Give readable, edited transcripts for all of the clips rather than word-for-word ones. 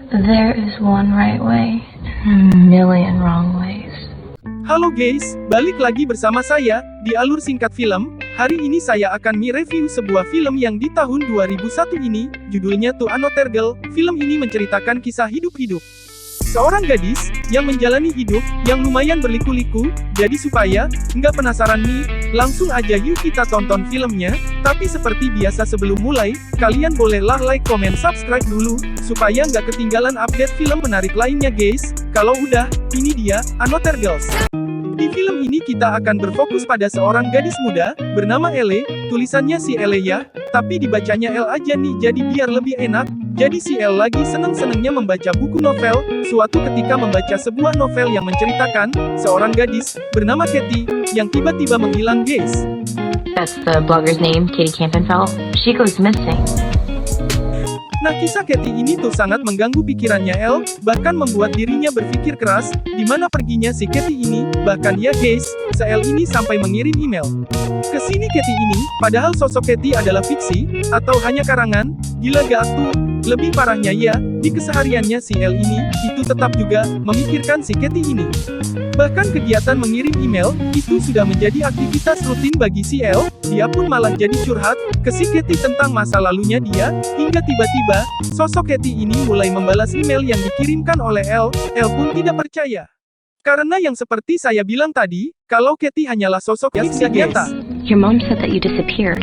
There is one right way and a million wrong ways. Halo guys, balik lagi bersama saya, di Alur Singkat Film. Hari ini saya akan mereview sebuah film yang di tahun 2001 ini, judulnya To Another Girl. Film ini menceritakan kisah hidup-hidup seorang gadis, yang menjalani hidup, yang lumayan berliku-liku. Jadi supaya nggak penasaran nih, langsung aja yuk kita tonton filmnya. Tapi seperti biasa sebelum mulai, kalian bolehlah like, comment, subscribe dulu, supaya nggak ketinggalan update film menarik lainnya guys. Kalau udah, ini dia, Another Girls. Di film ini kita akan berfokus pada seorang gadis muda, bernama Elle. Tulisannya si Elle ya, tapi dibacanya El aja nih jadi biar lebih enak. Jadi si Elle lagi seneng-senengnya membaca buku novel. Suatu ketika membaca sebuah novel yang menceritakan seorang gadis, bernama Katie, yang tiba-tiba menghilang guys. That's the blogger's name, Katie Campenfeld. She goes missing. Nah, kisah Katie ini tuh sangat mengganggu pikirannya Elle, bahkan membuat dirinya berpikir keras, di mana perginya si Katie ini. Bahkan ya guys, se-Elle ini sampai mengirim email ke sini Katie ini, padahal sosok Katie adalah fiksi, atau hanya karangan. Gila gak tuh? Lebih parahnya ya, di kesehariannya si Elle ini, itu tetap juga memikirkan si Katie ini. Bahkan kegiatan mengirim email, itu sudah menjadi aktivitas rutin bagi si Elle. Dia pun malah jadi curhat ke si Katie tentang masa lalunya dia, hingga tiba-tiba, sosok Katie ini mulai membalas email yang dikirimkan oleh Elle. Elle pun tidak percaya. Karena yang seperti saya bilang tadi, kalau Katie hanyalah sosok fiksi nyata. Your mom said that you disappeared.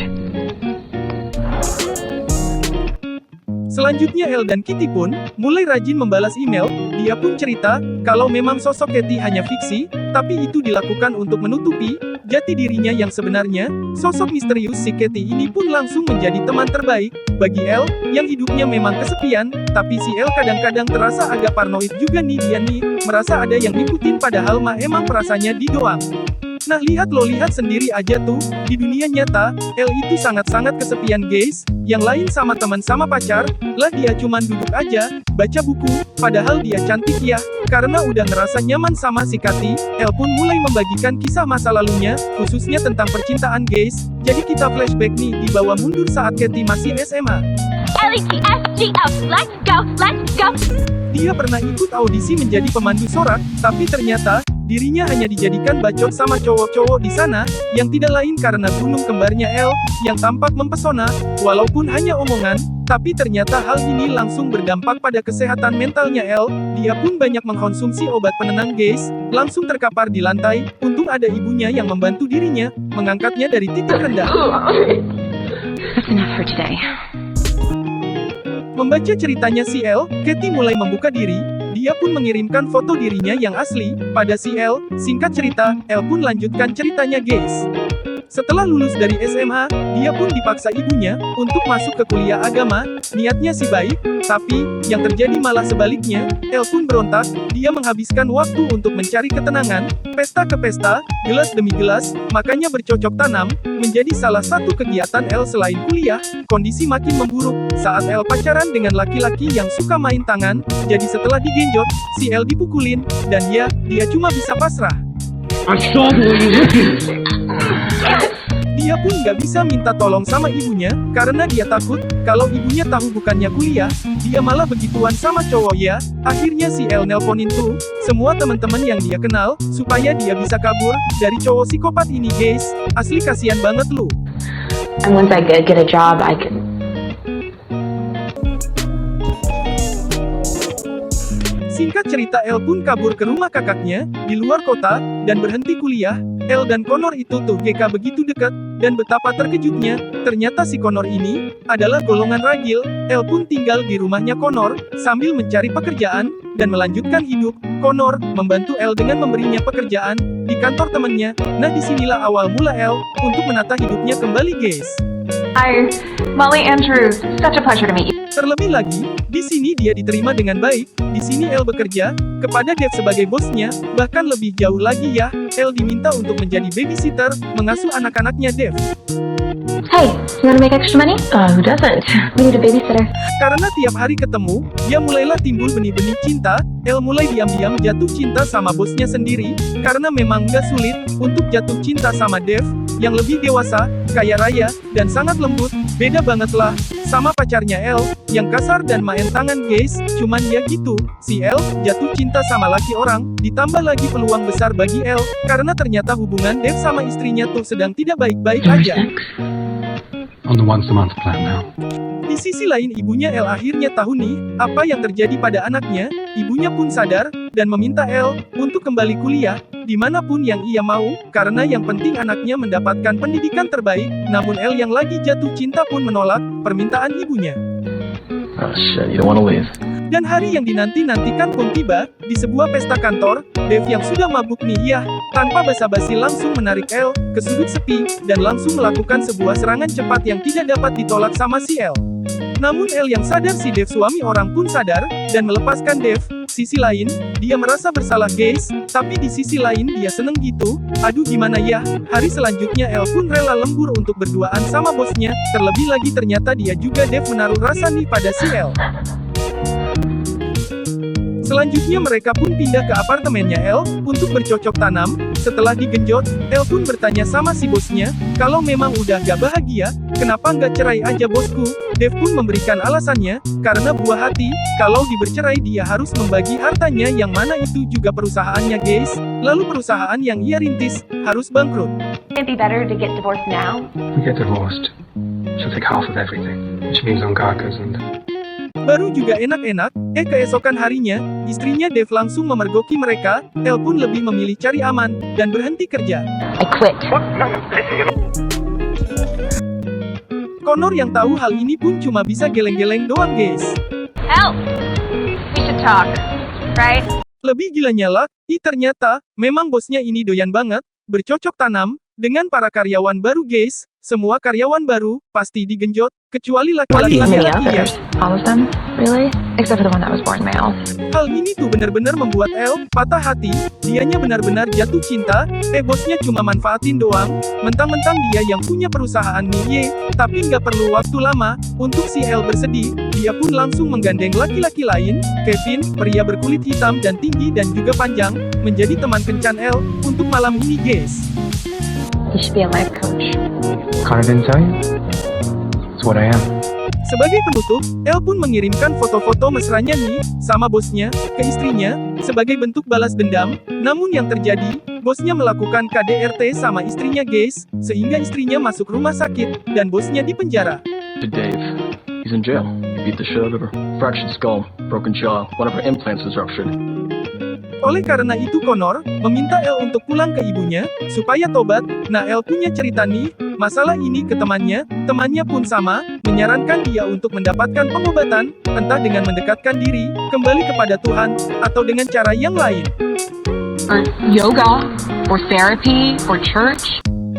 Selanjutnya Elle dan Kitty pun mulai rajin membalas email. Dia pun cerita kalau memang sosok Katie hanya fiksi, tapi itu dilakukan untuk menutupi jati dirinya yang sebenarnya. Sosok misterius si Katie ini pun langsung menjadi teman terbaik bagi Elle, yang hidupnya memang kesepian. Tapi si Elle kadang-kadang terasa agak paranoid juga nih, dia nih merasa ada yang ngikutin padahal mah emang perasaannya di doang. Nah lihat sendiri aja tuh, di dunia nyata, Elle itu sangat-sangat kesepian guys. Yang lain sama teman sama pacar, lah dia cuman duduk aja, baca buku, padahal dia cantik ya. Karena udah ngerasa nyaman sama si Katie, Elle pun mulai membagikan kisah masa lalunya, khususnya tentang percintaan guys. Jadi kita flashback nih, dibawa mundur saat Katie masih SMA. Let's go, let's go. Dia pernah ikut audisi menjadi pemandu sorak, tapi ternyata dirinya hanya dijadikan bacot sama cowok-cowok di sana, yang tidak lain karena gunung kembarnya Elle, yang tampak mempesona, walaupun hanya omongan, tapi ternyata hal ini langsung berdampak pada kesehatan mentalnya Elle. Dia pun banyak mengkonsumsi obat penenang guys, langsung terkapar di lantai. Untung ada ibunya yang membantu dirinya, mengangkatnya dari titik rendah. That's enough for today. Membaca ceritanya si Elle, Katie mulai membuka diri. Dia pun mengirimkan foto dirinya yang asli pada si Elle. Singkat cerita, Elle pun lanjutkan ceritanya guys. Setelah lulus dari SMA, dia pun dipaksa ibunya untuk masuk ke kuliah agama. Niatnya sih baik, tapi yang terjadi malah sebaliknya. Elle pun berontak. Dia menghabiskan waktu untuk mencari ketenangan, pesta ke pesta, gelas demi gelas, makanya bercocok tanam menjadi salah satu kegiatan Elle selain kuliah. Kondisi makin memburuk saat Elle pacaran dengan laki-laki yang suka main tangan. Jadi setelah digenjot, si Elle dipukulin, dan dia cuma bisa pasrah. Dia pun nggak bisa minta tolong sama ibunya, karena dia takut, kalau ibunya tahu bukannya kuliah, dia malah begituan sama cowok ya. Akhirnya si Elle nelponin tuh semua teman-teman yang dia kenal, supaya dia bisa kabur dari cowok psikopat ini guys. Asli kasihan banget lu. And once I get a job, I can. Singkat cerita, Elle pun kabur ke rumah kakaknya di luar kota dan berhenti kuliah. Elle dan Connor itu tuh GK begitu dekat, dan betapa terkejutnya, ternyata si Connor ini adalah golongan ragil. Elle pun tinggal di rumahnya Connor sambil mencari pekerjaan dan melanjutkan hidup. Connor membantu Elle dengan memberinya pekerjaan di kantor temannya. Nah disinilah awal mula Elle untuk menata hidupnya kembali guys. Hi, Molly Andrews. Such a pleasure to meet you. Terlebih lagi, di sini dia diterima dengan baik. Di sini Elle bekerja kepada Dev sebagai bosnya. Bahkan lebih jauh lagi ya, Elle diminta untuk menjadi babysitter, mengasuh anak-anaknya Dev. Hey, you wanna make extra money? Who doesn't? We need a babysitter. Karena tiap hari ketemu, dia mulailah timbul benih-benih cinta. Elle mulai diam-diam jatuh cinta sama bosnya sendiri, karena memang nggak sulit untuk jatuh cinta sama Dev. yang lebih dewasa, kaya raya, dan sangat lembut. Beda banget lah sama pacarnya Elle, yang kasar dan main tangan guys. Cuman ya gitu, si Elle jatuh cinta sama laki orang, ditambah lagi peluang besar bagi Elle, karena ternyata hubungan Dev sama istrinya tuh sedang tidak baik-baik Number aja. 6. On the once-a-month plan now. Di sisi lain ibunya Elle akhirnya tahu nih, apa yang terjadi pada anaknya. Ibunya pun sadar, dan meminta Elle untuk kembali kuliah, dimanapun yang ia mau, karena yang penting anaknya mendapatkan pendidikan terbaik. Namun Elle yang lagi jatuh cinta pun menolak permintaan ibunya. Oh shit, you don't wanna leave. Dan hari yang dinanti-nantikan pun tiba, di sebuah pesta kantor. Dev yang sudah mabuk nih ya, tanpa basa-basi langsung menarik Elle ke sudut sepi, dan langsung melakukan sebuah serangan cepat yang tidak dapat ditolak sama si Elle. Namun Elle yang sadar si Dev suami orang pun sadar, dan melepaskan Dev. Sisi lain, dia merasa bersalah guys, tapi di sisi lain dia seneng gitu. Aduh gimana ya, hari selanjutnya Elle pun rela lembur untuk berduaan sama bosnya, terlebih lagi ternyata dia juga Dev menaruh rasa nih pada si Elle. Selanjutnya mereka pun pindah ke apartemennya Elle untuk bercocok tanam. Setelah digenjot, Elle pun bertanya sama si bosnya, kalau memang udah gak bahagia, kenapa nggak cerai aja bosku? Dev pun memberikan alasannya, karena buah hati, kalau dibercerai dia harus membagi hartanya yang mana itu juga perusahaannya guys. Lalu perusahaan yang ia rintis, harus bangkrut. It'd be better to get divorced now. If we get divorced, she'll take half of everything, which means Ongakas and... Baru juga enak-enak, keesokan harinya, istrinya Dev langsung memergoki mereka. Elle pun lebih memilih cari aman, dan berhenti kerja. I quit. Connor yang tahu hal ini pun cuma bisa geleng-geleng doang guys. Help! We should talk, right? Lebih gilanya lagi, ternyata, memang bosnya ini doyan banget, bercocok tanam, dengan para karyawan baru guys. Semua karyawan baru, pasti digenjot, kecuali laki-laki How many laki-laki ya. others? All of them? Really? Except for the one that was born male. Hal ini tuh bener-bener membuat Elle patah hati. Dianya benar-benar jatuh cinta, bosnya cuma manfaatin doang. Mentang-mentang dia yang punya perusahaan nih tapi nggak perlu waktu lama untuk si Elle bersedih. Dia pun langsung menggandeng laki-laki lain, Kevin, pria berkulit hitam dan tinggi dan juga panjang, menjadi teman kencan Elle untuk malam ini guys. You should be a life coach. Kinda didn't tell you? It's what I am. Sebagai penutup, Elle pun mengirimkan foto-foto mesranya nih, sama bosnya, ke istrinya, sebagai bentuk balas dendam. Namun yang terjadi, bosnya melakukan KDRT sama istrinya guys, sehingga istrinya masuk rumah sakit, dan bosnya dipenjara. To Dave. He's in jail. He beat the shit out of her. Fractured skull, broken jaw, one of her implants is ruptured. Oleh karena itu Connor meminta Elle untuk pulang ke ibunya, supaya tobat. Nah Elle punya cerita nih, masalah ini ke temannya pun sama, menyarankan dia untuk mendapatkan pengobatan, entah dengan mendekatkan diri, kembali kepada Tuhan, atau dengan cara yang lain. Or yoga, or therapy, or church.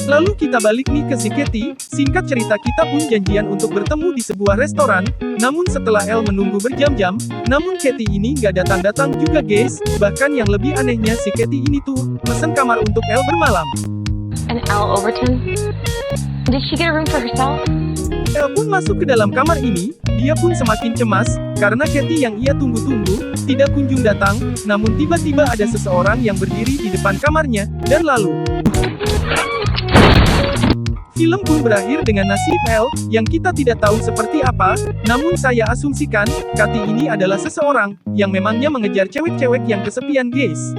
Lalu kita balik nih ke si Katie. Singkat cerita kita pun janjian untuk bertemu di sebuah restoran. Namun setelah Elle menunggu berjam-jam, namun Katie ini nggak datang-datang juga guys. Bahkan yang lebih anehnya si Katie ini tuh mesen kamar untuk Elle bermalam. And Elle Overton? Did she get a room for herself? Elle pun masuk ke dalam kamar ini. Dia pun semakin cemas karena Katie yang ia tunggu-tunggu tidak kunjung datang. Namun tiba-tiba ada seseorang yang berdiri di depan kamarnya dan lalu film pun berakhir dengan nasib Elle, yang kita tidak tahu seperti apa. Namun saya asumsikan, Katie ini adalah seseorang, yang memangnya mengejar cewek-cewek yang kesepian guys.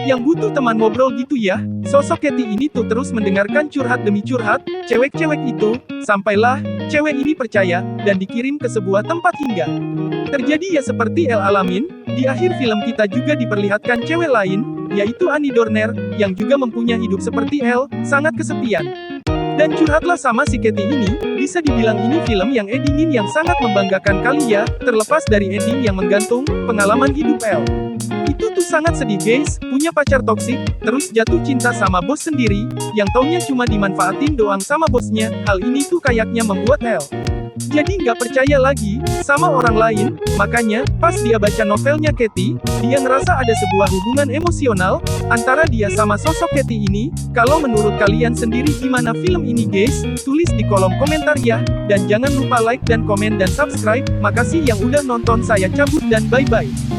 Yang butuh teman ngobrol gitu ya. Sosok Katie ini tuh terus mendengarkan curhat demi curhat, cewek-cewek itu, sampailah, cewek ini percaya, dan dikirim ke sebuah tempat hingga terjadi ya seperti Elle alamin. Di akhir film kita juga diperlihatkan cewek lain, yaitu Annie Dorner, yang juga mempunyai hidup seperti Elle, sangat kesepian. Dan curhatlah sama si Katie ini, bisa dibilang ini film yang endingin yang sangat membanggakan kali ya, terlepas dari ending yang menggantung, pengalaman hidup Elle. Itu tuh sangat sedih guys, punya pacar toksik, terus jatuh cinta sama bos sendiri, yang taunya cuma dimanfaatin doang sama bosnya. Hal ini tuh kayaknya membuat Elle jadi nggak percaya lagi sama orang lain. Makanya, pas dia baca novelnya Katie, dia ngerasa ada sebuah hubungan emosional antara dia sama sosok Katie ini. Kalau menurut kalian sendiri gimana film ini guys? Tulis di kolom komentar ya. Dan jangan lupa like dan komen dan subscribe. Makasih yang udah nonton, saya cabut dan bye-bye.